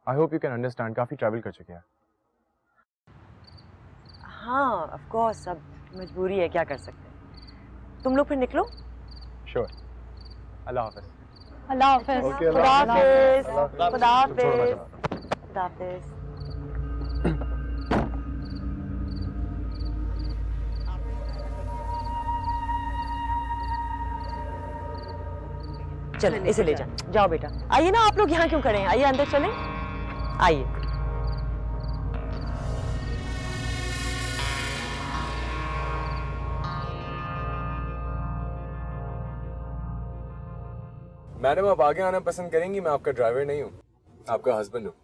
I hope you can understand, काफ़ी travel कर चुके हैं। हाँ ऑफ कोर्स, अब मजबूरी है, क्या कर सकते हैं। तुम लोग फिर निकलो। श्योर। अल्लाह हाफिज़। अल्लाह हाफिज़। Okay, खुदा हाफिज़। खुदा छोड़ो मैं हाफिज़। चलता हूँ। खुदा हाफिज़। चलो इसे ले जाओ, जाओ बेटा। आइए ना, आप लोग यहाँ क्यों खड़े हैं, आइए अंदर चलें, आइए। मैडम आप आगे आना पसंद करेंगी? मैं आपका ड्राइवर नहीं हूँ, आपका हस्बैंड हूँ।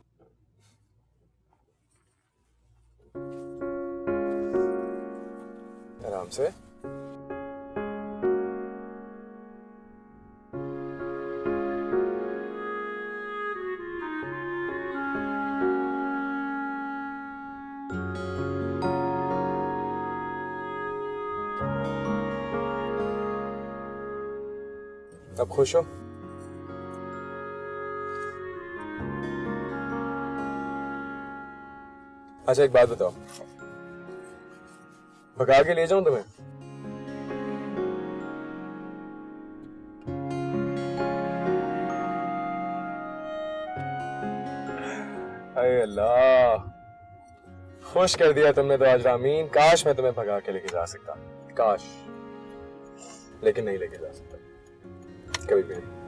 आराम से। अब खुश हो? अच्छा एक बात बताओ, भगा के ले जाऊं तुम्हें? अरे अल्लाह, खुश कर दिया तुमने तो आज रामीन। काश मैं तुम्हें भगा के लेके जा सकता, काश, लेकिन नहीं लेके जा सकता, कभी भी नहीं।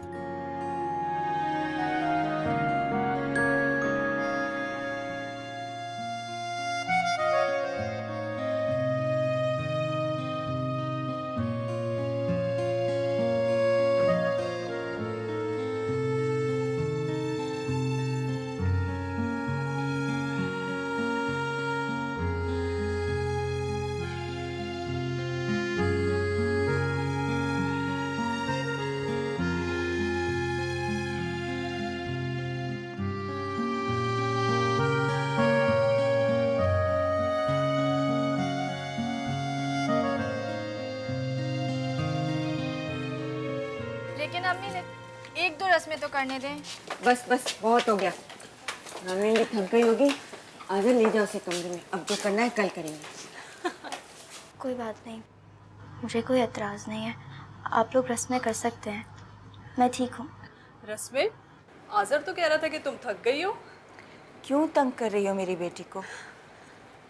लेकिन अम्मी ने एक दो रस्में तो करने दें। बस बस बहुत हो गया। रामीन भी थक गई होगी, आजा ले जाओ उसे कमरे में, अब जो करना है कल करेंगे। कोई बात नहीं, मुझे कोई एतराज़ नहीं है, आप लोग रस्में कर सकते हैं, मैं ठीक हूँ। रस्में? आज़र तो कह रहा था कि तुम थक गई हो। क्यों तंग कर रही हो मेरी बेटी को?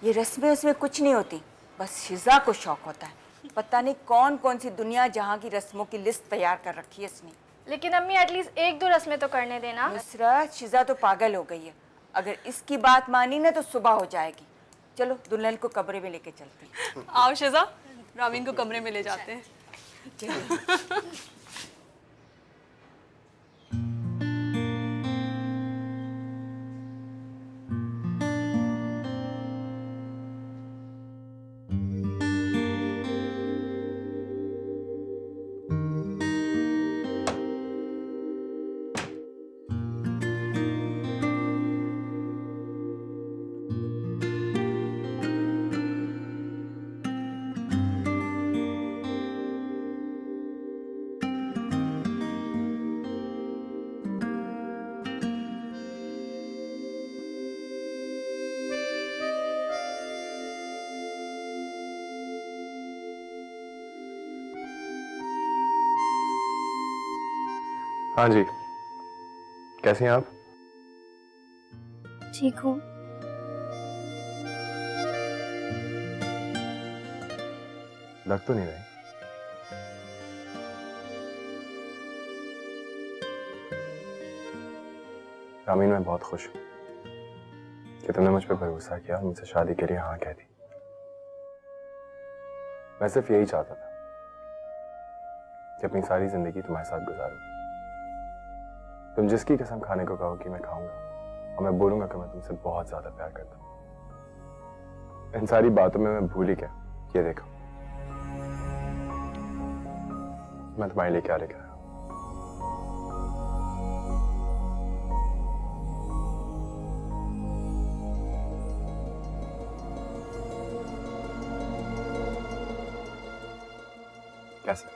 ये रस्में उसमें कुछ नहीं होती, बस शिज़ा को शौक होता है। पता नहीं कौन कौन सी दुनिया जहाँ की रस्मों की लिस्ट तैयार कर रखी है इसने। लेकिन अम्मी एटलीस्ट एक दो रस्में तो करने देना। नुसरत, शिज़ा तो पागल हो गई है, अगर इसकी बात मानी ना तो सुबह हो जाएगी। चलो दुल्हन को कमरे में लेके चलते हैं। आओ शिज़ा, रामीन को कमरे में ले जाते हैं। हाँ जी, कैसी हैं आप? ठीक हूँ। लग तो नहीं रही। रामीन मैं बहुत खुश हूँ कि तुमने मुझ पर भरोसा किया और मुझसे शादी के लिए हाँ कह दी। मैं सिर्फ यही चाहता था कि अपनी सारी जिंदगी तुम्हारे साथ गुजारूं। तुम जिसकी कसम खाने को कहोगी मैं खाऊंगा, और मैं बोलूंगा कि मैं तुमसे बहुत ज्यादा प्यार करता हूं। इन सारी बातों में मैं भूल ही गया। ये देखो, मैं तुम्हारे लिए क्या लेकर आया। कैसे?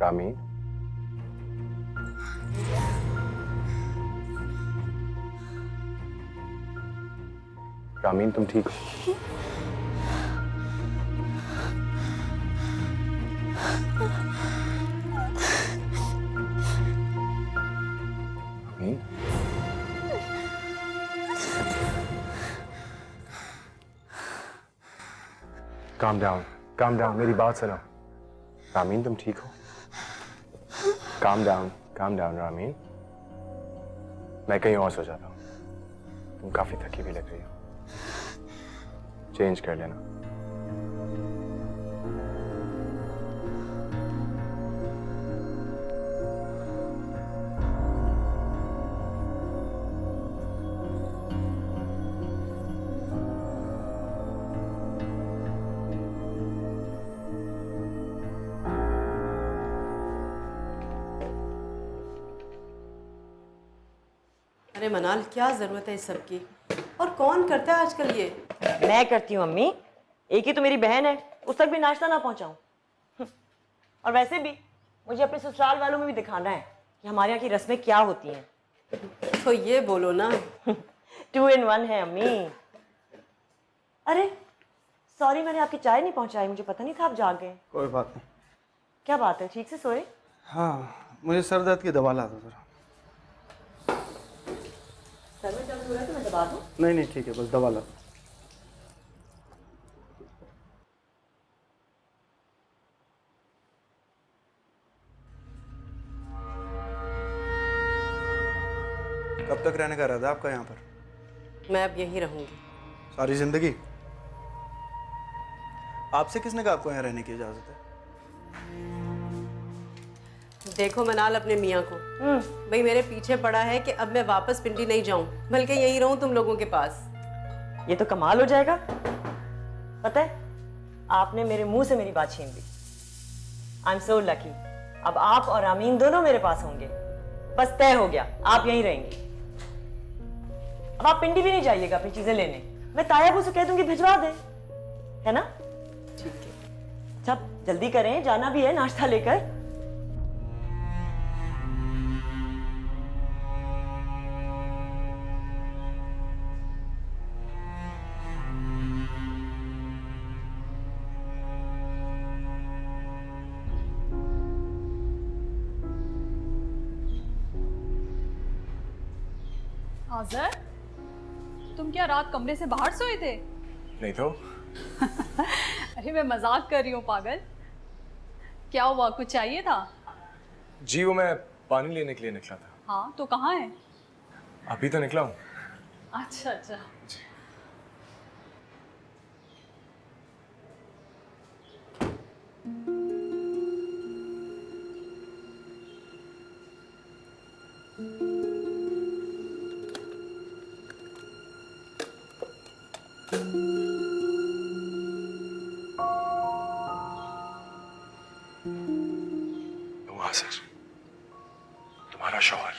रामीन, रामीन तुम ठीक हो? रामीन, काम डाउन, मेरी बात सुनो। रामीन तुम ठीक हो? Calm down Ramin. मैं कहीं और सो जाता हूँ, तुम काफी थकी भी लग रही हो, चेंज कर लेना। अरे मनाल, क्या जरूरत है इस सब की? और कौन करता है आजकल ये? मैं करती हूँ अम्मी। एक ही तो मेरी बहन है, उस तक भी नाश्ता ना पहुंचाऊं। और वैसे भी मुझे अपने ससुराल वालों में भी दिखाना है कि हमारे यहाँ की रस्में क्या होती हैं। तो ये बोलो ना। 2 in 1 है अम्मी। अरे सॉरी, मैंने आपकी चाय नहीं पहुंचाई, मुझे पता नहीं था आप जाग गए। कोई बात नहीं। क्या बात है, ठीक से सोए? हाँ, मुझे सर दर्द की दवा ला दो जरा। सर में दर्द हो रहा है तो मैं दबा दूं? नहीं ठीक है, बस दवा ला दो। कब तक रहने का इरादा आपका यहाँ पर? मैं अब यहीं रहूंगी। सारी जिंदगी? आपसे किसने कहा आपको यहाँ रहने की इजाजत है? देखो मनाल अपने मियाँ को, भाई मेरे पीछे पड़ा है कि अब मैं वापस पिंडी नहीं जाऊं, बल्कि यहीं रहूं तुम लोगों के पास। ये तो कमाल हो जाएगा। पता है, आपने मेरे मुंह से मेरी बात छीन ली। I am so lucky. अब आप और अमीन दोनों मेरे पास होंगे। बस तय हो गया, आप यहीं रहेंगे। अब आप पिंडी भी नहीं जाइएगा अपनी चीजें लेने, मैं ताया को कह दूंगी भिजवा दे, है ना? ठीक है। अच्छा जल्दी करें, जाना भी है नाश्ता लेकर। आज़र, तुम क्या रात कमरे से बाहर सोए थे? नहीं तो? अरे मैं मजाक कर रही हूँ पागल। क्या हुआ, कुछ चाहिए था? जी वो मैं पानी लेने के लिए निकला था। हाँ तो कहाँ है? अभी तो निकला हूँ। अच्छा अच्छा। तुम्हारा शौहर,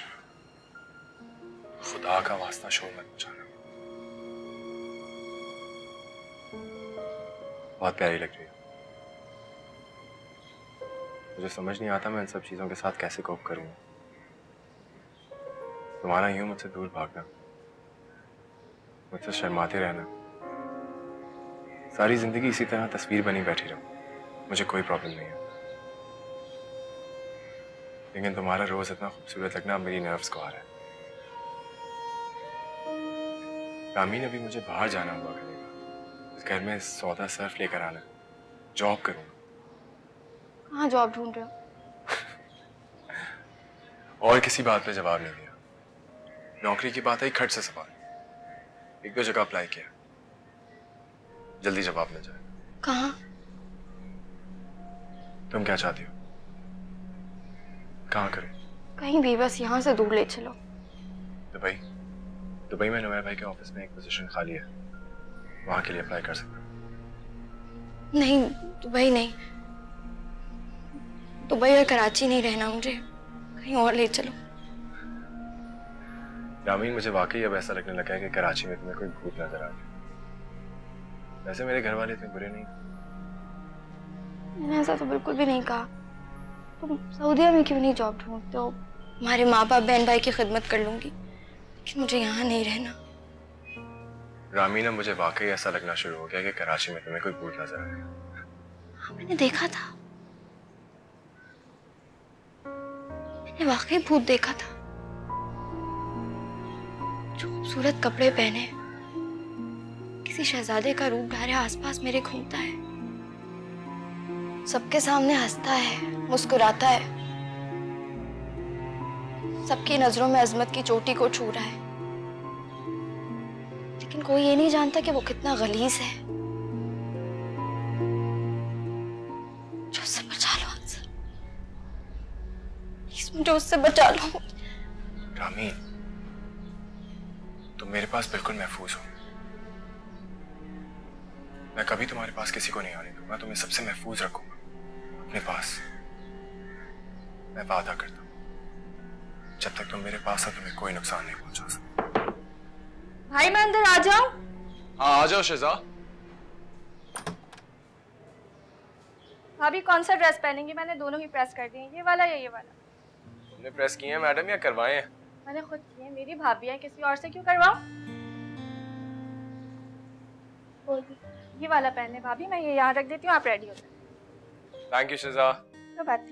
खुदा का वास्ता शोर मत मचाना। बहुत प्यारी लग रही है। मुझे समझ नहीं आता मैं इन सब चीजों के साथ कैसे कोप करूंगा। तुम्हारा यूं मुझसे दूर भागना, मुझसे शर्माते रहना, सारी जिंदगी इसी तरह तस्वीर बनी बैठी रहूं, मुझे कोई प्रॉब्लम नहीं है। लेकिन तुम्हारा रोज इतना खूबसूरत लगना मेरी नर्व्स को आ रहा है। रामीन, अभी मुझे बाहर जाना हुआ करेगा, इस घर में सौदा सर्फ लेकर आना, जॉब करूंगा। कहाँ जॉब ढूंढ रहे हो? और किसी बात पे जवाब नहीं दिया। नौकरी की बात आई, खट से सवाल। 1-2 जगह अप्लाई किया, जल्दी जवाब मिल जाए। कहाँ? तुम क्या चाहती हो? कहाँ करूं? कहीं भी, बस यहाँ से दूर ले चलो। दुबई। दुबई में नुमैर भाई के ऑफिस में एक पोजीशन खाली है, वहां के लिए अप्लाई कर सकते हो। नहीं, दुबई नहीं, दुबई और कराची नहीं रहना मुझे, कहीं और ले चलो। रामीन, मुझे वाकई अब ऐसा लगने लगा है कि कराची में तुम्हें कोई भूत नजर आ रहा। वैसे मेरे घर वाले इतने बुरे नहीं। मैंने ऐसा तो बिल्कुल भी नहीं कहा। तुम सऊदीया में क्यों नहीं जॉब ढूंढते हो? हमारे माँ बाप बहन भाई की खिदमत कर लूंगी, लेकिन मुझे यहाँ नहीं रहना। रामीना, मुझे वाकई ऐसा लगना शुरू हो गया कि कराची में तुम्हें कोई भूत नजर आ रहा है। हाँ, मैंने देखा था, मैंने वाकई भूत देखा था जो खूबसूरत कपड़े पहने किसी शहजादे का रूप धारे आसपास मेरे घूमता है, सबके सामने हंसता है, मुस्कुराता है, सबकी नजरों में अजमत की चोटी को छू रहा है, लेकिन कोई ये नहीं जानता कि वो कितना गलीज है। मुझे उससे बचा लो अक्सर, प्लीज मुझे उससे बचा लो। रामीन, तुम मेरे पास बिल्कुल महफूज हो। मैं कभी तुम्हारे पास किसी को नहीं आने दूंगा, तुम्हें सबसे महफूज रखूंगा अपने पास। मैं वादा करता हूं, जब तक तुम मेरे पास हो तुम्हें कोई नुकसान नहीं पहुंचा सकता। भाई मैं अंदर आ जाऊं? हाँ, आ जाओ शिजा। भाभी कौन सा ड्रेस पहनेंगी? मैंने दोनों ही प्रेस कर दिए, ये वाला या ये वाला? तुमने प्रेस किए हैं मैडम या करवाए हैं? मैंने खुद किए, मेरी भाभी है, किसी और से क्यों करवाऊं? ये वाला पहने भाभी, मैं ये यहाँ रख देती हूँ, आप रेडी हो जाए। Thank you शिजा। तो बात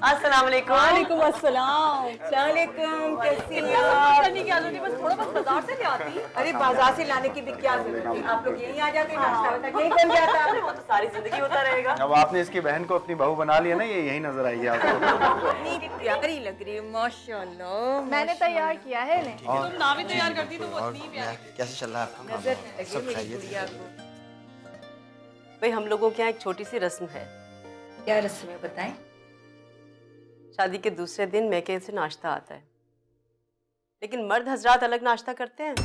अस्सलाम वालेकुम। वालेकुम अस्सलाम। अस्सलाम वालेकुम, कैसी हैं आप? करने की आदत है, बस थोड़ा बहुत बाजार से ले आती। अरे बाजार से लाने की भी क्या जरूरत है? आप लोग यहीं आ जाते, नाश्ता वास्ता यहीं बन जाता। वो तो सारी जिंदगी होता रहेगा। अब आपने इसकी बहन को अपनी बहू बना लिया ना, ये यही नजर आएगी आपको। इतनी प्यारी लग रही है, माशाल्लाह। मैंने तैयार किया है इन्हें। तुम ना भी तैयार करती तो वो इतनी प्यारी। कैसे चल रहा है आपका नजर काम? लगी सब मेरी खाइए। गुड़िया को। भाई हम लोगों के यहाँ एक छोटी सी रस्म है। क्या रस्म है बताएं? शादी के दूसरे दिन मैके से नाश्ता आता है, लेकिन मर्द हजरात अलग नाश्ता करते हैं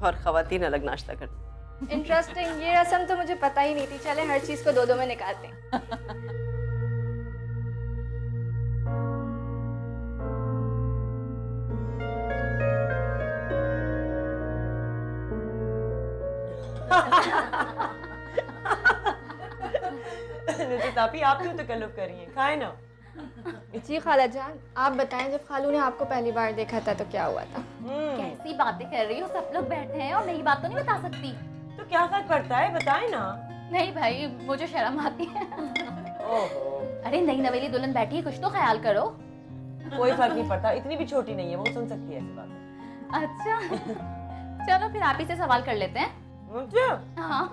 और खवातीन अलग नाश्ता करती हैं। इंटरेस्टिंग, ये रस्म तो मुझे पता ही नहीं थी। चले हर चीज को दो दो में निकालते हैं। तापी, आप क्यों तकल्लुफ कर रही हैं? खाए ना। जी खाला जान, आप बताएं, जब खालू ने आपको पहली बार देखा था तो क्या हुआ था? कैसी बातें कर रही हो? सब लोग बैठे हैं और मेरी बात तो नहीं बता सकती। तो क्या फर्क पड़ता है, बताए ना। नहीं भाई, मुझे शर्म आती है। ओहो, अरे नई नवेली दुल्हन बैठी है, कुछ तो ख्याल करो। कोई फर्क नहीं पड़ता, इतनी भी छोटी नहीं है, वो सुन सकती है ऐसी बात। अच्छा चलो फिर आप ही से सवाल कर लेते हैं। मुझे? हाँ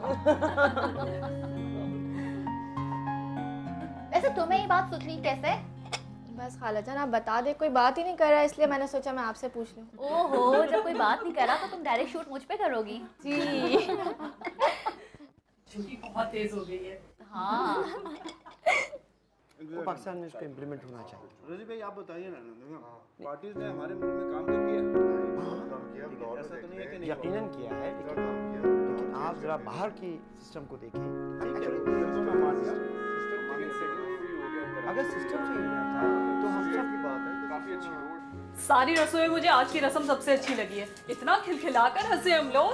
वैसे तुम्हें ये बात सुथनी कैसे? बस खाला जान, आप बता दे, कोई बात ही नहीं कर रहा, इसलिए मैंने सोचा मैं आपसे पूछ लूं। ओहो, जब कोई बात नहीं कर रहा तो तुम डायरेक्ट शूट मुझ पे करोगी? जी। बहुत तेज हो गई है। हाँ वो पाकिस्तान में इसको इम्प्लीमेंट होना चाहिए। रजी भाई आप बताइए ना, पार्टीज ने हमारे मुल्क में काम तो किया, ऐसा तो नहीं है कि नहीं यकीनन किया है, लेकिन आप जरा बाहर की सिस्टम को देखें। अगर सिस्टम सही था तो हम सब की बात है, काफी अच्छी रोड। सारी रसोई मुझे आज की रस्म सबसे अच्छी लगी है। इतना खिलखिलाकर हंसे हम लोग।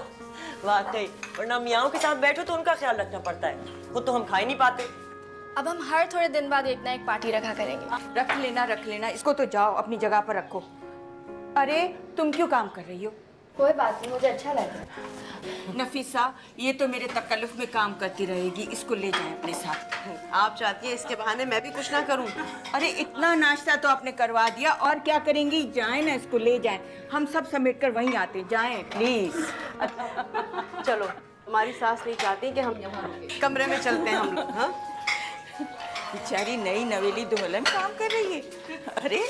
वाकई, वरना मियाँओं के साथ बैठो तो उनका ख्याल रखना पड़ता है, खुद तो हम खा ही नहीं पाते। अब हम हर थोड़े दिन बाद एक ना एक पार्टी रखा करेंगे। रख लेना, इसको तो जाओ अपनी जगह पर रखो। अरे तुम क्यों काम कर रही हो? कोई बात नहीं, मुझे अच्छा लगा। नफीसा, ये तो मेरे तकल्लुफ में काम करती रहेगी, इसको ले जाएं अपने साथ। आप चाहती हैं इसके बहाने मैं भी कुछ ना करूं? अरे इतना नाश्ता तो आपने करवा दिया, और क्या करेंगी? जाएं ना, इसको ले जाएं, हम सब समेट कर वहीं आते। जाएं प्लीज। चलो, हमारी सास नहीं चाहती कि हम यहाँ कमरे में चलते हैं हम लोग। हाँ, बेचारी नई नवेली दुल्हन काम कर रही है। अरे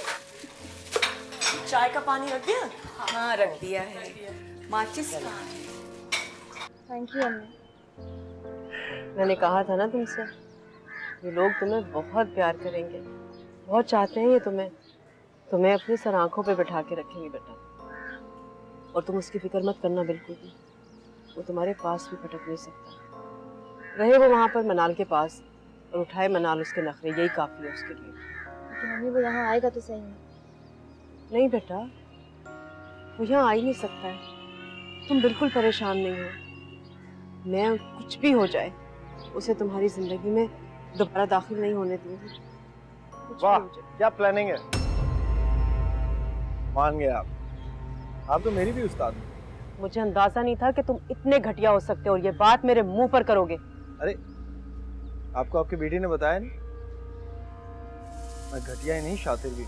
चाय का पानी रख दिया? हाँ रख दिया है। माचिस कहाँ है? थैंक यू अम्मी। मैंने कहा था ना तुमसे, ये लोग तुम्हें बहुत प्यार करेंगे, बहुत चाहते हैं ये तुम्हें अपनी सर आंखों पे बिठा के रखेंगे बेटा। और तुम उसकी फिक्र मत करना बिल्कुल भी, वो तुम्हारे पास भी भटक नहीं सकता। रहे वो वहाँ पर मनाल के पास और उठाए मनाल उसके नखरे, यही काफी है उसके लिए। लेकिन मम्मी वो यहाँ आएगा तो सही नहीं बेटा, वो यहाँ आ ही नहीं सकता है। तुम बिल्कुल परेशान नहीं हो। मैं कुछ भी हो जाए उसे तुम्हारी जिंदगी में दोबारा दाखिल नहीं होने दूंगी। कुछ वाह, भी हो जाए। क्या प्लानिंग है। मान गए आप तो मेरी भी उस्ताद हैं। मुझे अंदाजा नहीं था कि तुम इतने घटिया हो सकते हो और ये बात मेरे मुंह पर करोगे। अरे आपको आपकी बेटी ने बताया नहीं? मैं घटिया ही नहीं, शातिर भी।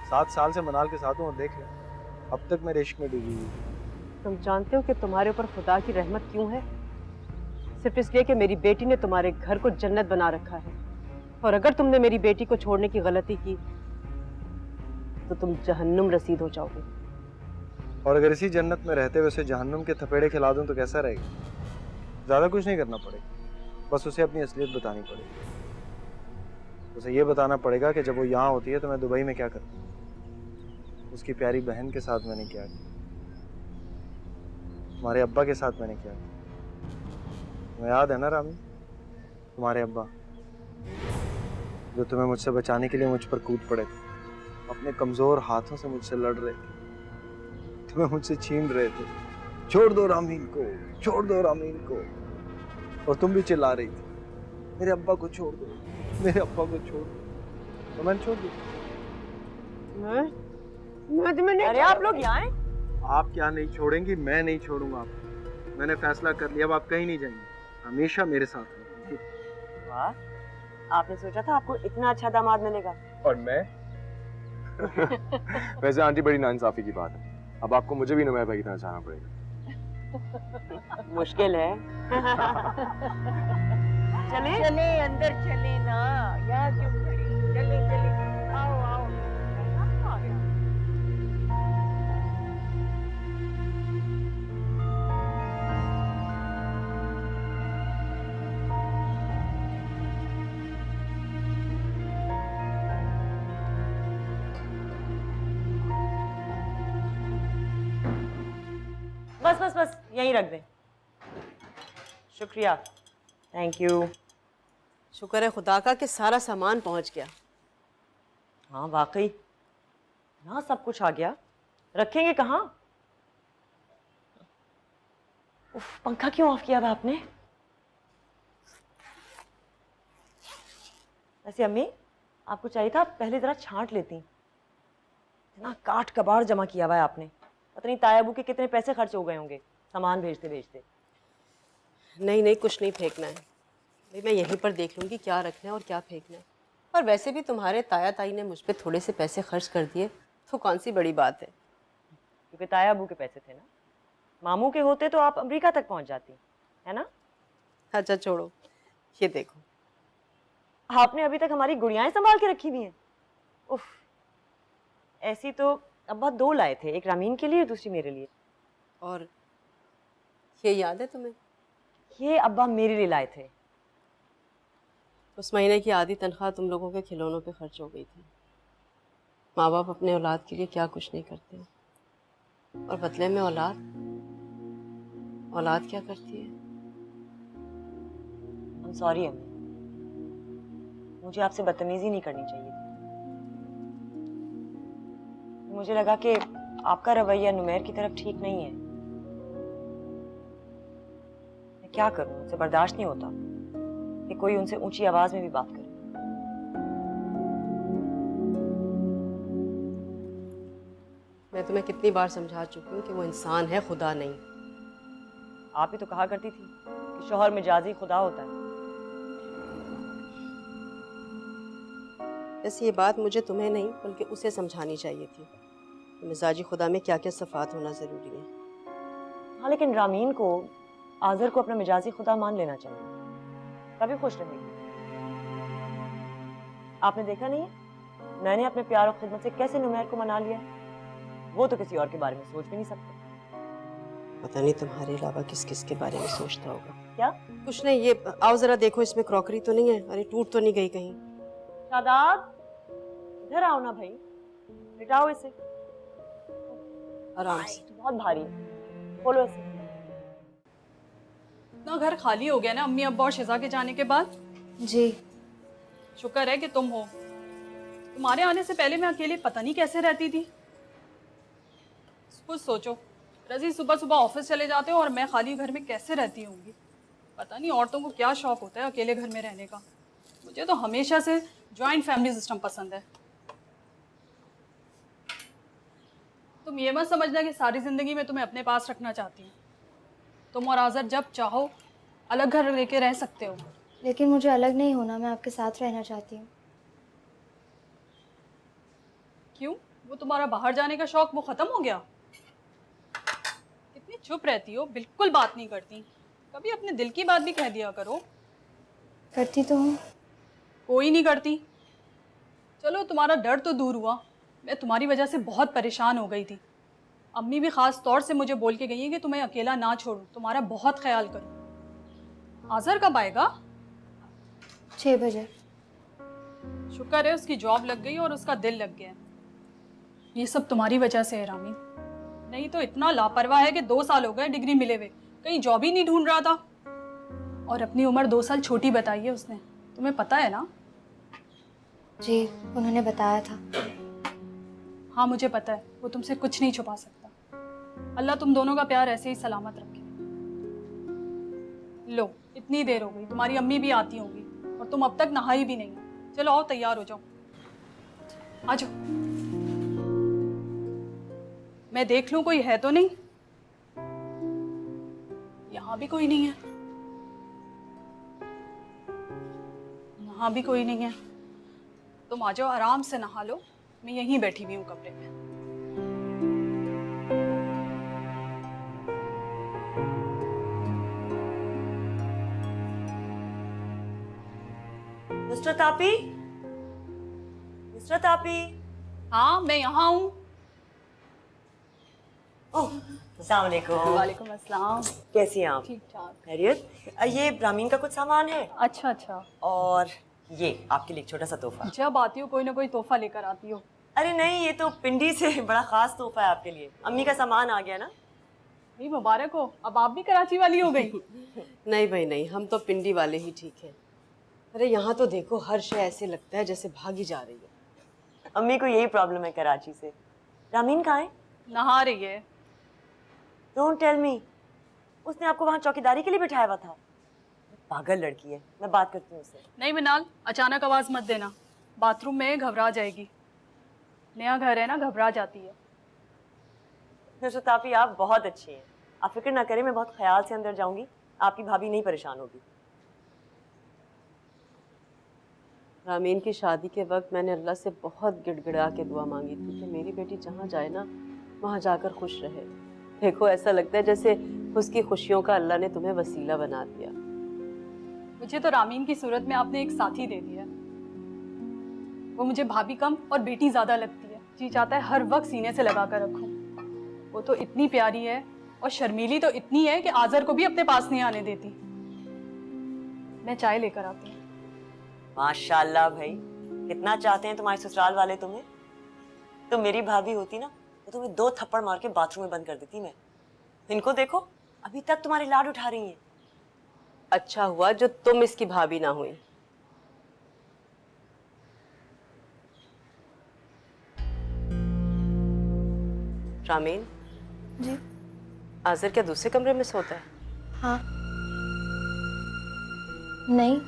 7 साल से मनाल के साथ हूँ और देख ले, अब तक मेरे इश्क में डूबी हुई। तुम जानते हो कि तुम्हारे ऊपर खुदा की रहमत क्यों है? सिर्फ इसलिए कि मेरी बेटी ने तुम्हारे घर को जन्नत बना रखा है, और अगर तुमने मेरी बेटी को छोड़ने की गलती की तो तुम जहन्नुम रसीद हो जाओगे। और अगर इसी जन्नत में रहते हुए उसे जहन्नुम के थपेड़े खिला दूं तो कैसा रहेगा? ज्यादा कुछ नहीं करना पड़ेगा, बस उसे अपनी असलियत बतानी पड़ेगी। उसे ये बताना पड़ेगा कि जब वो यहाँ होती है तो मैं दुबई में क्या करता हूँ, उसकी प्यारी बहन के साथ मैंने क्या किया, तुम्हारे अब्बा के साथ मैंने क्या किया। तुम्हें याद है ना रामी, तुम्हारे अब्बा जो तुम्हें मुझसे बचाने के लिए मुझ पर कूद पड़े थे, अपने कमजोर हाथों से मुझसे लड़ रहे थे, तुम्हें मुझसे छीन रहे थे, छोड़ दो रामीन को, छोड़ दो रामीन को, और तुम भी चिल्ला रही थी मेरे अब्बा को छोड़ दो, मेरे अब्बा को छोड़ दो, तो मैंने छोड़ दिया। मैं तुम्हें अरे आप लोग यहाँ हैं? आप क्या नहीं छोड़ेंगी? मैं नहीं छोड़ूंगा आपको। मैंने फैसला कर लिया, अब आप कहीं नहीं जाएंगे, हमेशा मेरे साथ रहेंगे। वाह, आपने सोचा था आपको इतना अच्छा दामाद मिलेगा। और मैं वैसे आंटी बड़ी नाइंसाफी की बात है, अब आपको मुझे भी नुमैर भाई की तरह जाना पड़ेगा। मुश्किल है। चले चले अंदर चले ना, यहाँ क्यों खड़ी? चले चले, आओ आओ। बस बस बस यहीं रख दें। शुक्रिया, थैंक यू। शुक्र है खुदा का कि सारा सामान पहुंच गया। हाँ वाकई ना, सब कुछ आ गया। रखेंगे कहाँ? उफ, पंखा क्यों ऑफ किया हुआ आपने? वैसे अम्मी, आपको चाहिए था आप पहले जरा छांट लेती। इतना काट कबाड़ जमा किया हुआ है आपने, पता नहीं तायाबू के कितने पैसे खर्च हो गए होंगे सामान भेजते भेजते। नहीं नहीं, कुछ नहीं फेंकना है भाई, मैं यहीं पर देख लूँगी क्या रखना है और क्या फेंकना है। और वैसे भी तुम्हारे ताया ताई ने मुझ पे थोड़े से पैसे खर्च कर दिए तो कौन सी बड़ी बात है। क्योंकि तायाबू के पैसे थे ना, मामू के होते तो आप अमेरिका तक पहुंच जाती, है ना? अच्छा छोड़ो, ये देखो। आपने अभी तक हमारी गुड़ियाएं संभाल के रखी हुई हैं। उफ, ऐसी तो अब्बा 2 लाए थे, एक रामीन के लिए दूसरी मेरे लिए। और ये याद है तुम्हें? ये अब्बा मेरे लिए लाए थे। उस महीने की आधी तनख्वाह तुम लोगों के खिलौनों पे खर्च हो गई थी। माँ बाप अपने औलाद के लिए क्या कुछ नहीं करते, और बदले में औलाद क्या करती है? I'm sorry अम्मी, मुझे आपसे बदतमीजी नहीं करनी चाहिए थी। मुझे लगा कि आपका रवैया नुमैर की तरफ ठीक नहीं है। मैं क्या करूं, मुझसे बर्दाश्त नहीं होता कि कोई उनसे ऊंची आवाज में भी बात करे। मैं तुम्हें कितनी बार समझा चुकी हूँ कि वो इंसान है, खुदा नहीं। आप ही तो कहा करती थी कि शौहर मिजाजी खुदा होता है। वैसे ये बात मुझे तुम्हें नहीं बल्कि उसे समझानी चाहिए थी। मिजाजी खुदा में क्या क्या सफ़ात होना ज़रूरी है। हाँ, लेकिन रामीन को, आज़र को अपना मिजाजी खुदा मान लेना चाहिए, तभी खुश रहेगी। आपने देखा नहीं है मैंने अपने प्यार और खिदमत से कैसे नुमैर को मना लिया? वो तो किसी और के बारे में सोच भी नहीं सकते। पता नहीं तुम्हारे अलावा किस किस के बारे में सोचता होगा। क्या? कुछ नहीं, ये आओ जरा देखो इसमें क्रॉकरी तो नहीं है? अरे टूट तो नहीं गई कहीं? शादाब, इधर आओ ना भाई, लिटाओ इसे आराम से। बहुत भारी है, खोलो इसे। इतना घर खाली हो गया ना अम्मी अब्बा और शिजा के जाने के बाद। जी शुक्र है कि तुम हो। तुम्हारे आने से पहले मैं अकेले पता नहीं कैसे रहती थी। कुछ सोचो, रजी सुबह सुबह ऑफिस चले जाते हो और मैं खाली घर में कैसे रहती होंगी। पता नहीं औरतों को क्या शौक होता है अकेले घर में रहने का। मुझे तो हमेशा से जॉइंट फैमिली सिस्टम पसंद है। तुम ये मत समझना कि सारी ज़िंदगी मैं तुम्हें अपने पास रखना चाहती हूँ। तुम और आज़र जब चाहो अलग घर लेके रह सकते हो। लेकिन मुझे अलग नहीं होना, मैं आपके साथ रहना चाहती हूँ। क्यों? वो तुम्हारा बाहर जाने का शौक वो ख़त्म हो गया? कितनी चुप रहती हो, बिल्कुल बात नहीं करती। कभी अपने दिल की बात भी कह दिया करो। करती तो हूँ। कोई नहीं करती। चलो तुम्हारा डर तो दूर हुआ। मैं तुम्हारी वजह से बहुत परेशान हो गई थी। अम्मी भी ख़ास तौर से मुझे बोल के गई है कि तुम्हें अकेला ना छोड़ूं, तुम्हारा बहुत ख्याल करूं। आज़र कब आएगा? 6 बजे। शुक्र है उसकी जॉब लग गई और उसका दिल लग गया। ये सब तुम्हारी वजह से है रामी। नहीं तो इतना लापरवाह है कि 2 साल हो गए डिग्री मिले हुए, कहीं जॉब ही नहीं ढूंढ रहा था। और अपनी उम्र 2 साल छोटी बताई है उसने, तुम्हें पता है ना? जी, उन्होंने बताया था। हाँ मुझे पता है, वो तुमसे कुछ नहीं छुपा सकता। अल्लाह तुम दोनों का प्यार ऐसे ही सलामत रखे। लो, इतनी देर हो गई, तुम्हारी अम्मी भी आती होंगी और तुम अब तक नहाई भी नहीं हो। चलो आओ, तैयार हो जाओ। आ जाओ। मैं देख लूं कोई है तो नहीं। यहाँ भी कोई नहीं है, यहाँ भी कोई नहीं है। तुम आ जाओ, आराम से नहा लो। मैं यहीं बैठी हुई हूँ कमरे में। Mister Tapi, mister Tapi. हाँ मैं यहाँ हूँ। ओह, अस्सलाम वालेकुम। वालेकुम अस्सलाम। कैसी हैं आप? ठीक ठाक। खैरियत? ये ब्राह्मीन का कुछ सामान है अच्छा अच्छा। और ये आपके लिए एक छोटा सा तोहफा। जब आती हो कोई ना कोई तोहफा लेकर आती हो। अरे नहीं, ये तो पिंडी से बड़ा खास तोहफा है आपके लिए। अम्मी का सामान आ गया ना। नहीं, मुबारक हो, अब आप भी कराची वाली हो गई। नहीं भाई नहीं, हम तो पिंडी वाले ही ठीक है। अरे यहाँ तो देखो, हर शय ऐसे लगता है जैसे भागी जा रही है। अम्मी को यही प्रॉब्लम है कराची से। रामीन कहाँ है? नहा रही है। डोंट टेल मी, उसने आपको वहाँ चौकीदारी के लिए बिठाया हुआ था? पागल लड़की है, मैं बात करती हूँ उससे। नहीं मिनाल, अचानक आवाज मत देना, बाथरूम में घबरा जाएगी। नया घर है ना, घबरा जाती है। मिस्टर तापी, आप बहुत अच्छी हैं। आप फिक्र ना करें, मैं बहुत ख्याल से अंदर जाऊंगी। आपकी भाभी नहीं परेशान होगी। रामीन की शादी के वक्त मैंने अल्लाह से बहुत गिड़गिड़ा के दुआ मांगी थी कि मेरी बेटी जहाँ जाए ना, वहाँ जाकर खुश रहे। देखो, ऐसा लगता है जैसे उसकी खुशियों का अल्लाह ने तुम्हें वसीला बना दिया। मुझे तो रामीन की सूरत में आपने एक साथी दे दिया। वो मुझे भाभी कम और बेटी ज्यादा लगती है। जी चाहता है हर वक्त सीने से लगा कर रखूं। वो तो इतनी प्यारी है और शर्मीली तो इतनी है कि आज़र को भी अपने पास नहीं आने देती। मैं चाय लेकर आती हूँ। माशाल्लाह भाई, कितना चाहते हैं तुम्हारे ससुराल वाले तुम्हें। तुम मेरी भाभी होती ना तो तुम्हें 2 थप्पड़ मार के बाथरूम में बंद कर देती मैं। इनको देखो, अभी तक तुम्हारे लाड उठा रही हैं। अच्छा हुआ जो तुम इसकी भाभी ना हुई। रामीन जी। आज़र क्या दूसरे कमरे में सोता है? हाँ। नहीं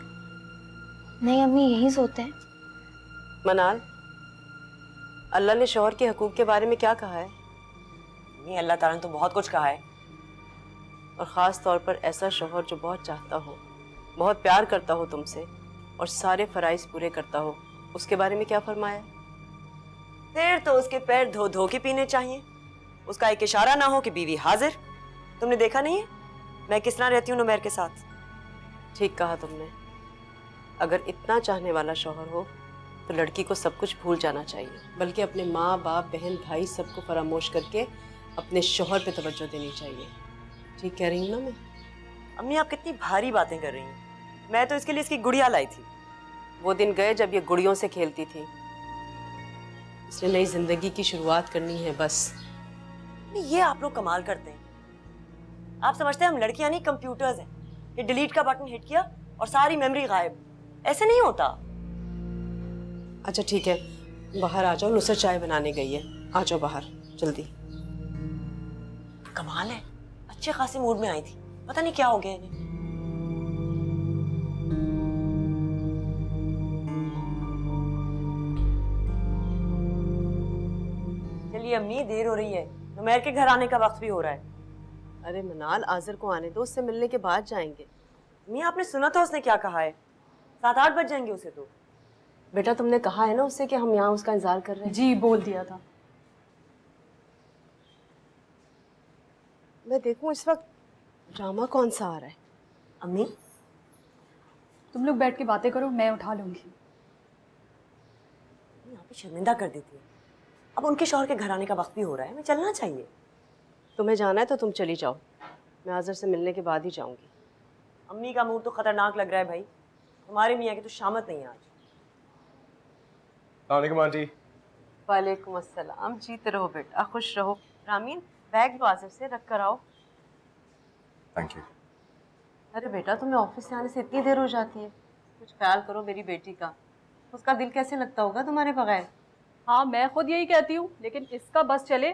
नहीं, अम्मी यहीं सोते हैं। मनाल, अल्लाह ने शौहर के हकूक के बारे में क्या कहा है? नहीं, अल्लाह ताला ने तो बहुत कुछ कहा है। और ख़ास तौर पर ऐसा शौहर जो बहुत चाहता हो, बहुत प्यार करता हो तुमसे और सारे फ़राइज़ पूरे करता हो, उसके बारे में क्या फरमाया? फिर तो उसके पैर धो धो के पीने चाहिए। उसका एक इशारा ना हो कि बीवी हाजिर। तुमने देखा नहीं है मैं किस तरह रहती हूँ नुमैर के साथ? ठीक कहा तुमने। अगर इतना चाहने वाला शौहर हो तो लड़की को सब कुछ भूल जाना चाहिए, बल्कि अपने माँ बाप बहन भाई सबको फरामोश करके अपने शौहर पे तवज्जो देनी चाहिए। ठीक कह रही हूँ ना मैं? अम्मी, आप कितनी भारी बातें कर रही हैं। मैं तो इसके लिए इसकी गुड़िया लाई थी। वो दिन गए जब ये गुड़ियों से खेलती थी। इसने नई जिंदगी की शुरुआत करनी है बस। ये आप लोग कमाल करते हैं। आप समझते हैं हम लड़कियां नहीं कंप्यूटर्स हैं कि डिलीट का बटन हिट किया और सारी मेमोरी गायब। ऐसे नहीं होता। अच्छा ठीक है, बाहर आ जाओ, नुसरत चाय बनाने गई है। आ जाओ बाहर जल्दी। कमाल है, अच्छे खासे मूड में आई थी, पता नहीं क्या हो गया इन्हें। मेरी अम्मी, देर हो रही है। नुमैर के घर आने का वक्त भी हो रहा है। अरे मनाल, आज़र को आने दो, उससे मिलने के बाद जाएंगे। अम्मी आपने सुना था उसने क्या कहा है? 7-8 बज जाएंगे उसे तो। बेटा तुमने कहा है ना उससे कि हम यहाँ उसका इंतजार कर रहे हैं। जी बोल दिया था। मैं देखूं इस वक्त ड्रामा कौन सा आ रहा है। अम्मी तुम लोग बैठ के बातें करो, मैं उठा लूंगी। यहाँ पे शर्मिंदा कर देती है। अब उनके शौहर के घर आने का वक्त भी हो रहा है, हमें चलना चाहिए। तुम्हें जाना है तो तुम चली जाओ, मैं आज़र से मिलने के बाद ही जाऊंगी। अम्मी का मूड तो खतरनाक लग रहा है भाई। हमारे मियाँ की तो शामत नहीं है आज। अस्सलाम आंटी। वालेकुम अस्सलाम। जीते रहो बेटा, खुश रहो। रामीन बैग लो आज़र से, रख कर आओ। Thank you. अरे बेटा तुम्हें ऑफिस से आने से इतनी देर हो जाती है, कुछ ख्याल करो मेरी बेटी का। उसका दिल कैसे लगता होगा तुम्हारे बगैर। हाँ मैं खुद यही कहती हूँ, लेकिन इसका बस चले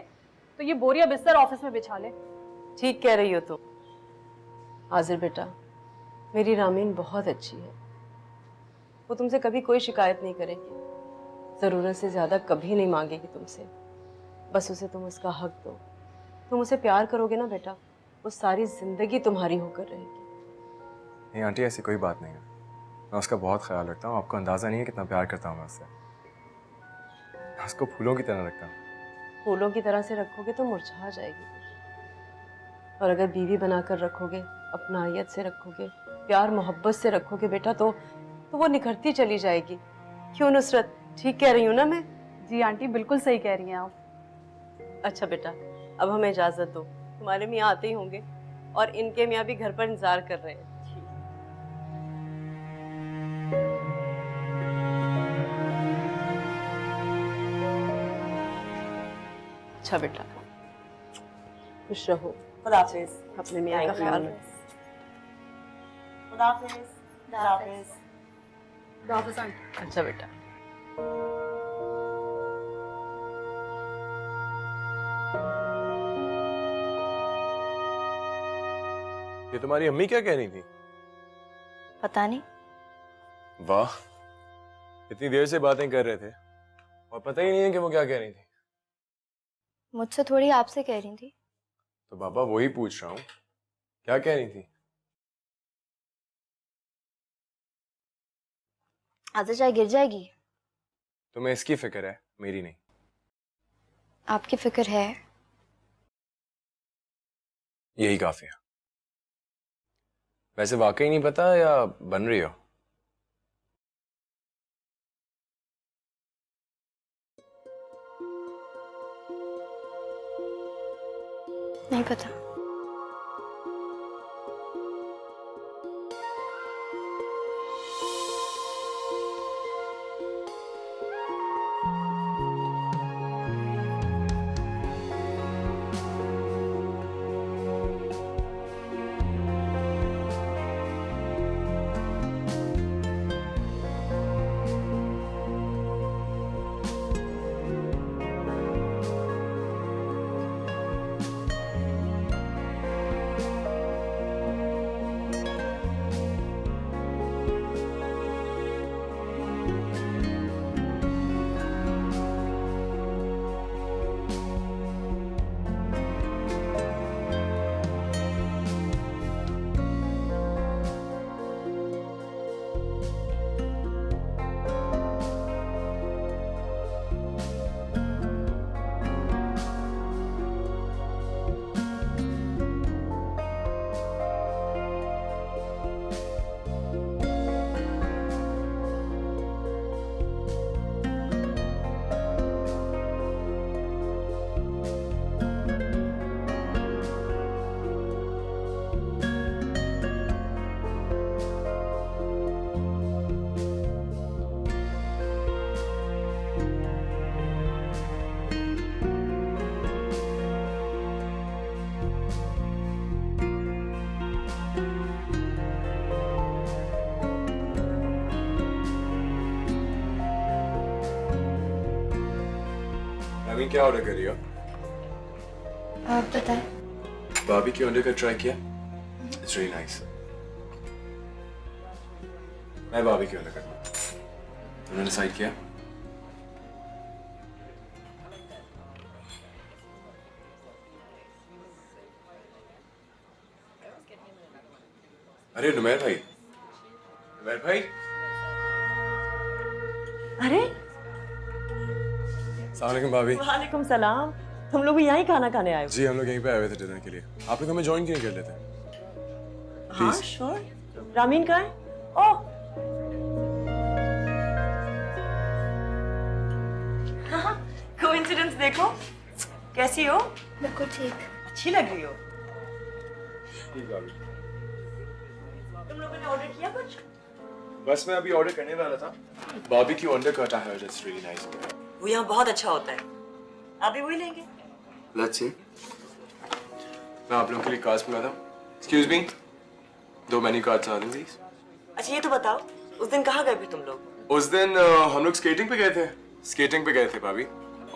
तो ये बोरिया बिस्तर ऑफिस में बिछा ले। ठीक कह रही हो तुम। आज़र बेटा, मेरी रामीन बहुत अच्छी है, वो तुमसे कभी कोई शिकायत नहीं करेगी, ज़रूरत से ज़्यादा कभी नहीं मांगेगी तुमसे। बस उसे तुम उसका हक दो। तुम उसे प्यार करोगे ना बेटा, वो सारी ज़िंदगी तुम्हारी होकर रहेगी। नहीं आंटी, ऐसी कोई बात नहीं है। मैं उसका बहुत ख्याल रखता हूँ। आपको अंदाज़ा नहीं है कितना प्यार करता हूँ मैं उससे। मैं उसको फूलों की तरह रखता हूँ। फूलों की तरह से रखोगे तो मुरझा जाएगी, और अगर बीवी बनाकर रखोगे, अपनायत से रखोगे, प्यार मोहब्बत से रखोगे बेटा, तो वो निखरती चली जाएगी। क्यों नुसरत, ठीक कह रही हूँ ना मैं? जी आंटी बिल्कुल सही कह रही हैं आप। अच्छा बेटा, अब हमें इजाज़त दो, तुम्हारे मियाँ आते ही होंगे और इनके मियाँ भी घर पर इंतजार कर रहे हैं। अच्छा बेटा, खुश रहो। खुदा हाफिज़। अपने मियाँ का ख्याल रखो। खुदा हाफिज़। खुदा हाफिज़। अच्छा बेटा। ये तुम्हारी अम्मी क्या कह रही थी? पता नहीं। वाह, इतनी देर से बातें कर रहे थे और पता ही नहीं है कि वो क्या कह रही थी। मुझसे थोड़ी आपसे कह रही थी। तो बाबा वही पूछ रहा हूँ, क्या कह रही थी? आधा चाय गिर जाएगी। तुम्हें इसकी फिक्र है, मेरी नहीं। आपकी फिक्र है। यही काफी है। वैसे वाकई नहीं पता या बन रही हो? नहीं पता। नवीन क्या ऑर्डर कर रही हो? आप बताएं। भाभी की ऑर्डर का ट्राई किया? It's really nice. मैं भाभी की ऑर्डर करूँगा। तुमने डिसाइड किया? अरे नुमैर भाई, नुमैर भाई। अरे अस्सलाम वालेकुम भाभी। वालेकुम सलाम। तुम लोग भी यहीं खाना खाने आए हो? जी हम लोग यहीं पे आए हुए थे डिनर के लिए। आप लोग हमें ज्वाइन क्यों नहीं कर लेते? हाँ श्योर। रामीन कहाँ है? ओह हाँ, कोइंसिडेंस देखो। कैसी हो? बिल्कुल ठीक। अच्छी लग रही हो। तुम लोगों ने ऑर्डर किया कुछ? बस मैं अभी ऑर्डर करने वाला था। Barbecue undercut I heard it's really nice. वो यहाँ बहुत अच्छा होता है। आप भी वही लेंगे? Let's see. मैं आप लोगों के लिए कार्ड्स मंगाता हूँ। एक्सक्यूज मी, 2 मेन्यू कार्ड्स आ दें प्लीज। अच्छा ये तो बताओ, उस दिन कहाँ गए थे तुम लोग? उस दिन हम लोग स्केटिंग पे गए थे। स्केटिंग पे गए थे भाभी।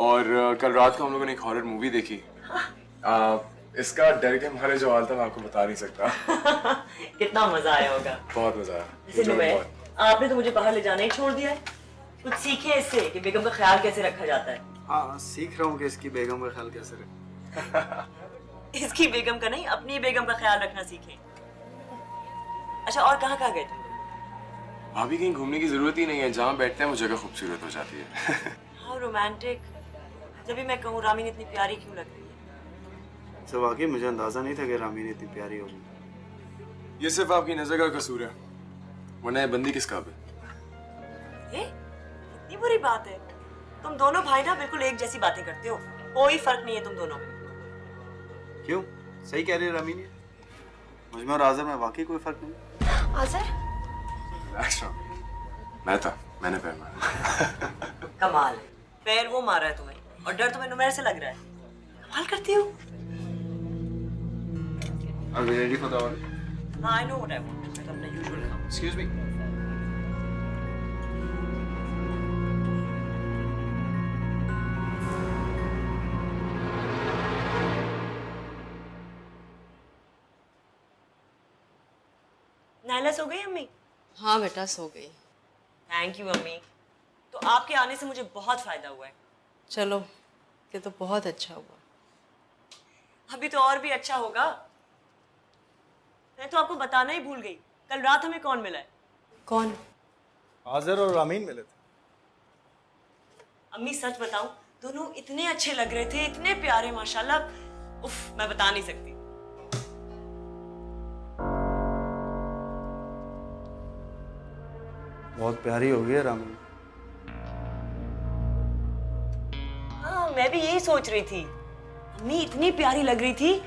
और कल रात को हम लोगों ने एक हॉरर मूवी देखी। इसका डर के हमारे जो हाल था मैं आपको बता नहीं सकता। कितना मजा आया होगा। बहुत मजा आया। जैसे नुमैर, आपने तो मुझे बाहर ले जाना ही छोड़ दिया है। कुछ सीखे इससे कि बेगम का ख्याल कैसे रखा जाता है। हाँ सीख रहा हूँ कि इसकी बेगम का ख्याल कैसे रहे। इसकी बेगम का नहीं, अपनी बेगम का ख्याल रखना सीखे। अच्छा और कहाँ कहाँ गए तुम? भाभी कहीं घूमने की जरूरत ही नहीं है। जहाँ बैठते हैं वो जगह खूबसूरत हो जाती है। How romantic. जब भी मैं कहूँ रामीन इतनी प्यारी क्यों लग रही है? तो वाकई मुझे अंदाजा नहीं था कि रामीन इतनी प्यारी होगी। ये सिर्फ आपकी नजर का कसूर है, वरना ये बंदी किस काबिल। इतनी बुरी बात है। तुम दोनों भाई ना बिल्कुल एक जैसी बातें करते हो। कोई फर्क नहीं है तुम दोनों में। क्यों? सही कह रही है रामीन। मुझ में और आज़र में वाकई कोई फर्क नहीं। आज़र? मैंने पैर मारा। कमाल है। पैर वो मारा है तुम्हें और डर तुम्हें नुमैर से लग रहा है। कमाल करती हो। Are we ready for the order? हाँ, I know what I want. मैं तो अपना usual खाऊं। Excuse me. नायला सो गई अम्मी? हाँ बेटा सो गई। थैंक यू अम्मी। तो आपके आने से मुझे बहुत फायदा हुआ है। चलो ये तो बहुत अच्छा हुआ। अभी तो और भी अच्छा होगा। मैं तो आपको बताना ही भूल गई, कल रात हमें कौन मिला है? कौन? आज़र और रामीन मिले थे। अम्मी सच बताऊं, दोनों इतने अच्छे लग रहे थे, इतने प्यारे माशाल्लाह। उफ, मैं बता नहीं सकती। बहुत प्यारी हो गई है रामीन। हाँ, मैं भी यही सोच रही थी। अम्मी इतनी प्यारी लग रही थी,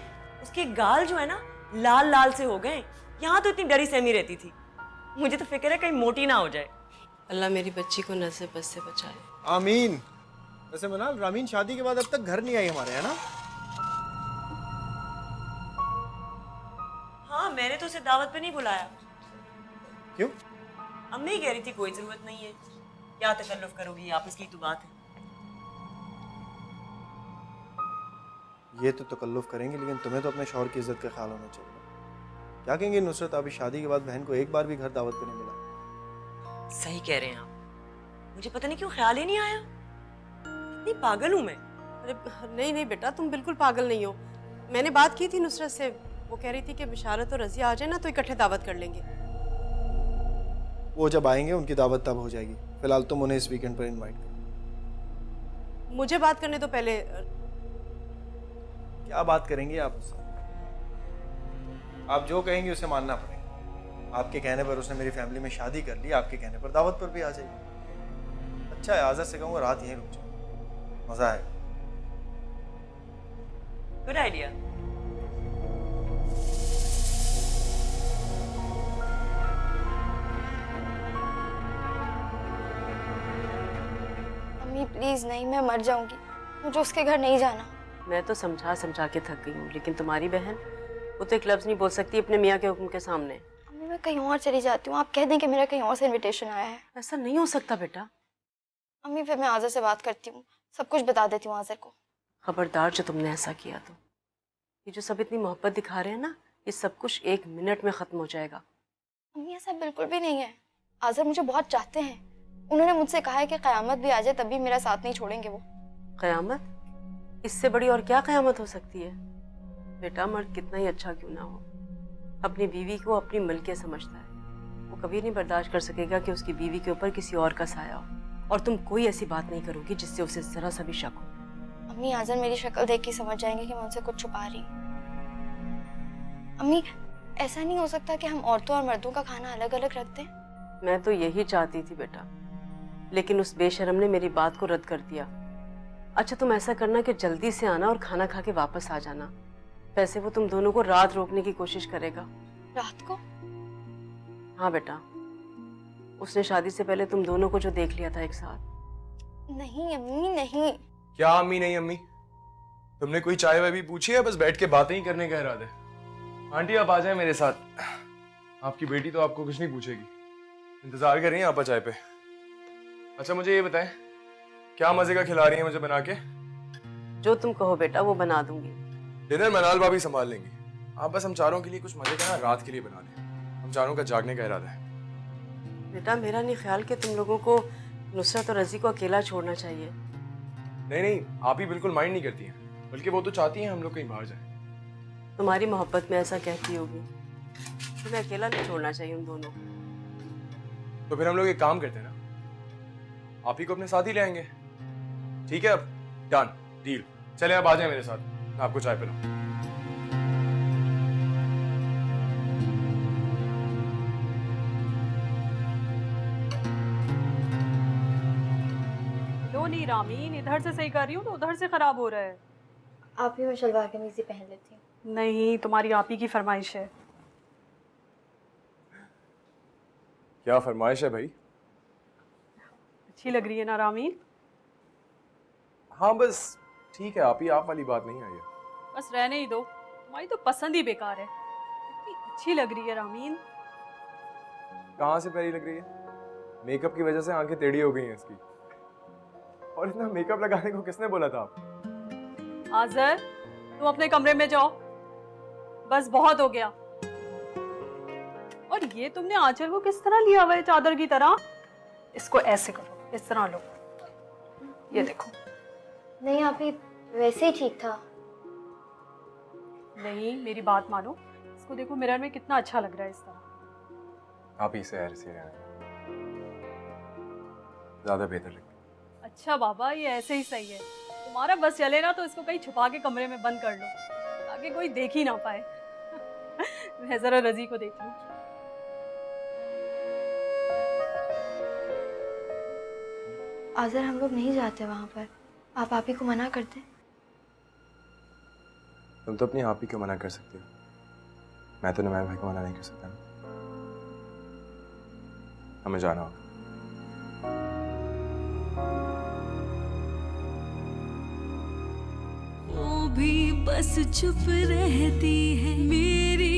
उसके गाल जो है ना लाल लाल से हो गए। यहाँ तो इतनी डरी सहमी रहती थी। मुझे तो फिक्र है कहीं मोटी ना हो जाए। अल्लाह मेरी बच्ची को नज़र बद से बचाए। आमीन। वैसे मनाल, रामीन शादी के बाद अब तक घर नहीं आई हमारे, है ना? हाँ, मैंने तो उसे दावत पे नहीं बुलाया। क्यों? अम्मी कह रही थी कोई जरूरत नहीं है। क्या तकल्लुफ करोगी, आपस की तो बात है। ये तो तकल्लुफ करेंगे, लेकिन तुम्हें तो अपने शौहर की इज्जत का ख्याल होना चाहिए। क्या कहेंगे नुसरत, अभी शादी के बाद बहन को एक बार भी घर दावत पे नहीं मिला। सही कह रहे हैं आप। मुझे पता नहीं क्यों ख्याल ही नहीं आया। इतनी पागल हूं मैं। अरे नहीं नहीं बेटा, तुम बिल्कुल पागल नहीं हो। मैंने बात की थी नुसरत से, वो कह रही थी कि बिशारत और रज़िया आ जाए ना तो इकट्ठे दावत कर लेंगे। वो जब आएंगे उनकी दावत तब हो जाएगी। फिलहाल तुम उन्हें इस वीकेंड पर इनवाइट करो। मुझे बात करने तो पहले। क्या बात करेंगे आप उससे? आप जो कहेंगे उसे मानना पड़ेगा। आपके कहने पर उसने मेरी फैमिली में शादी कर ली, आपके कहने पर दावत पर भी आ जाएगी। अच्छा है, आज़र से कहूँगा रात यहीं रुक जाओ, मजा आएगा। Good idea. मम्मी प्लीज़ नहीं, मैं मर जाऊंगी। मुझे उसके घर नहीं जाना। मैं तो समझा समझा के थक गई हूँ, लेकिन तुम्हारी बहन वो तो एक लफ्ज़ नहीं बोल सकती अपने मियाँ के हुक्म के सामने। मम्मी मैं कहीं और चली जाती हूँ, आप कह दें कि मेरा कहीं और से इनविटेशन आया है। ऐसा नहीं हो सकता बेटा। मम्मी फिर मैं आज़र से बात करती हूँ, सब कुछ बता देती हूँ आज़र को। खबरदार जो तुमने ऐसा किया तो। ये जो सब इतनी मोहब्बत दिखा रहे हैं ना, ये सब कुछ 1 मिनट में ख़त्म हो जाएगा। मम्मी ऐसा बिल्कुल भी नहीं है। आज़र मुझे बहुत चाहते हैं। उन्होंने मुझसे कहा है कि क़यामत भी आ जाए तब भी मेरा साथ नहीं छोड़ेंगे वो। क़यामत? इससे बड़ी और क्या क़यामत हो सकती है? बेटा मर्द कितना ही अच्छा क्यों ना हो, अपनी बीवी को अपनी मलकिया समझता है। वो कभी नहीं बर्दाश्त कर सकेगा कि उसकी बीवी के ऊपर किसी और का साया हो। और तुम कोई ऐसी बात नहीं करोगी जिससे उसे जरा सा भी शक हो। अम्मी आज़र मेरी शक्ल देख के समझ जाएंगे कि मैं उनसे कुछ छुपा रही हूँ। अम्मी ऐसा नहीं हो सकता कि हम औरतों और मर्दों का खाना अलग अलग रख दें? मैं तो यही चाहती थी बेटा, लेकिन उस बेशरम ने मेरी बात को रद्द कर दिया। अच्छा तुम ऐसा करना कि जल्दी से आना और खाना खा के वापस आ जाना। वैसे वो तुम दोनों को रात रोकने की कोशिश करेगा। रात को? हाँ बेटा, उसने शादी से पहले तुम दोनों को जो देख लिया था एक साथ। नहीं अम्मी नहीं। क्या अम्मी नहीं अम्मी? तुमने कोई चाय वाय भी पूछी है? बस बैठ के बातें ही करने का इरादा है। आंटी आप आ जाए मेरे साथ, आपकी बेटी तो आपको कुछ नहीं पूछेगी। इंतजार कर रही हैं आपा चाय पे। अच्छा मुझे ये बताएं, क्या मजे का खिला रही हैं मुझे बना के? जो तुम कहो बेटा वो बना दूंगी। डिनर मनाल भाभी संभाल लेंगी। आप बस हम चारों के लिए कुछ मजे का ना रात के लिए बना लें। हम चारों का जागने का इरादा है। बेटा मेरा नहीं ख्याल कि तुम लोगों को नुसरत और रजी को अकेला छोड़ना चाहिए। नहीं नहीं, आप ही बिल्कुल माइंड नहीं करती हैं, बल्कि वो तो चाहती हैं हम लोग कहीं बाहर जाएं। तुम्हारी मोहब्बत में ऐसा कहती होगी। तुम्हें अकेला नहीं छोड़ना चाहिए उन दोनों को। तो फिर हम लोग एक काम करते हैं ना, आप ही को अपने साथ ही ले आएंगे। ठीक है, अब डन डील। चले आप आ जाए मेरे साथ, मैं आपको चाय पिलाऊं। लो नहीं रामीन, इधर से सही कर रही हूँ तो उधर से खराब हो रहा है। आप ही मैं शलवार कमीज ही पहन लेती हूँ। नहीं, तुम्हारी आप ही की फरमाइश है। क्या फरमाइश है भाई? अच्छी लग रही है ना रामीन? हाँ बस ठीक है, आप ही आप वाली बात नहीं आई है। बस रहने ही दो, तुम्हारी तो पसंद ही बेकार है। इतनी अच्छी लग रही है रामीन। कहाँ से प्यारी लग रही है? मेकअप की वजह से आंखें टेढ़ी हो गई हैं इसकी। और इतना मेकअप लगाने को किसने बोला था आप? आज़र तुम अपने कमरे में जाओ, बस बहुत हो गया। और ये तुमने आंचल को किस तरह लिया हुआ है, चादर की तरह? इसको ऐसे करो, इस तरह लो, ये देखो। नहीं आप ही वैसे ही ठीक था। नहीं मेरी बात मानो, इसको देखो मिरर में कितना अच्छा लग रहा है इस तरह। आप ही से ऐसे रहना ज्यादा बेहतर लगता है। अच्छा बाबा ये ऐसे ही सही है। तुम्हारा बस चले ना तो इसको कहीं छुपा के कमरे में बंद कर लो ताकि कोई देख ही ना पाए। मैं जरा रजी को देख लूं। आज़र हम लोग नहीं जाते वहाँ पर, आप ही को मना करते। तुम तो अपनी आप ही को मना कर सकते हो, मैं तो नमैर भाई को मना नहीं कर सकता ना। हमें जाना होगा। वो भी बस चुप रहती है, मेरी